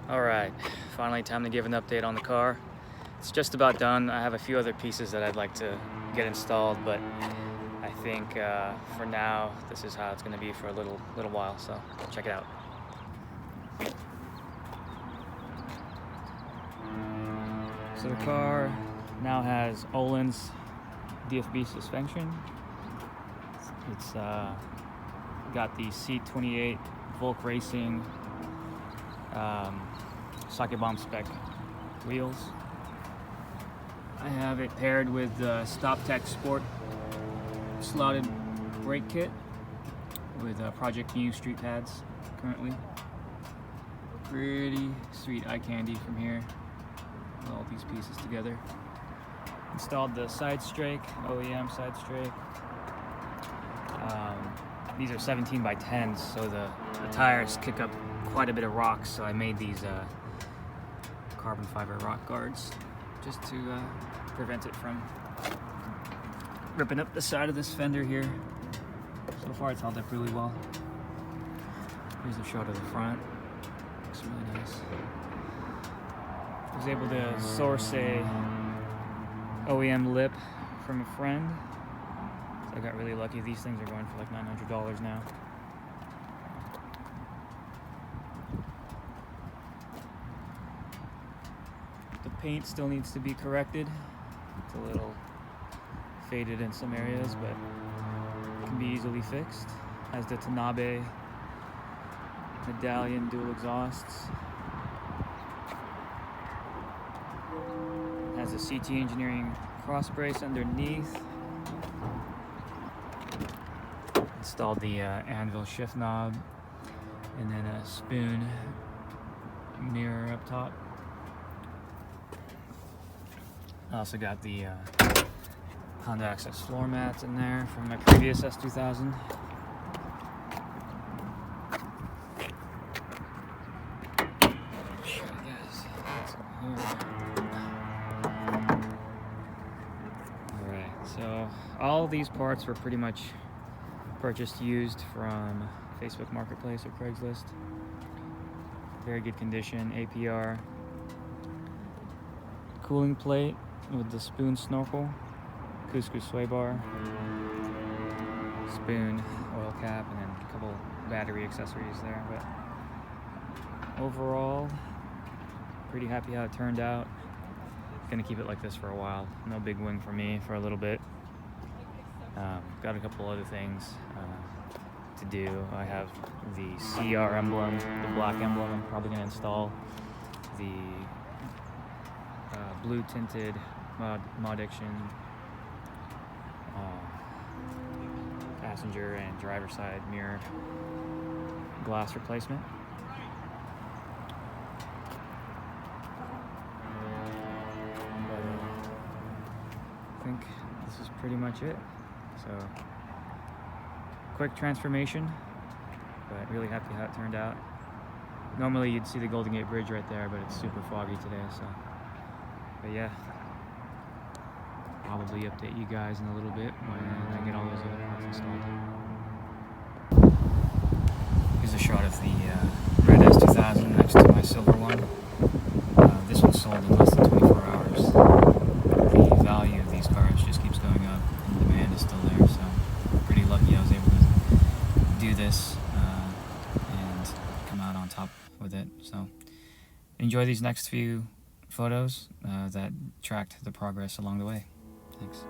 Alright, finally time to give an update on the car. It's just about done. I have a few other pieces that I'd like to get installed, but I think for now this is how it's going to be for a little while, so check it out. So the car now has Olin's DFB suspension. It's got the C28 Volk Racing socket bomb spec wheels. I have it paired with the StopTech Sport slotted brake kit with Project New street pads currently. Pretty sweet eye candy from here. All these pieces together. Installed the side strake, OEM side strake. These are 17 by 10s, so the tires kick up quite a bit of rocks, so I made these carbon fiber rock guards just to prevent it from ripping up the side of this fender here. So far it's held up really well. Here's a shot of the front. Looks really nice. I was able to source a OEM lip from a friend. So I got really lucky. These things are going for like $900 now. The paint still needs to be corrected. It's a little faded in some areas, but it can be easily fixed. Has the Tanabe medallion dual exhausts. Has a CT Engineering cross brace underneath. Installed the anvil shift knob, and then a spoon mirror up top. I also got the Honda Access floor mats in there from my previous S2000. Alright, so all these parts were pretty much purchased used from Facebook Marketplace or Craigslist. Very good condition, APR. Cooling plate with the spoon snorkel, Cusco sway bar, spoon, oil cap, and then a couple battery accessories there. But overall, pretty happy how it turned out. Gonna keep it like this for a while. No big wing for me for a little bit. Got a couple other things to do. I have the CR emblem, the black emblem. I'm probably gonna install the blue tinted Modiction passenger and driver side mirror glass replacement. I think this is pretty much it. So quick transformation, but really happy how it turned out. Normally you'd see the Golden Gate Bridge right there, but it's super foggy today, so. But yeah, probably update you guys in a little bit when I get all those other parts installed. Here's a shot of the red S2000 next to my silver one. This one sold in less than 24 hours. The value of these cars just keeps going up, and the demand is still there, so I'm pretty lucky I was able to do this and come out on top with it. So enjoy these next few photos that tracked the progress along the way. Thanks.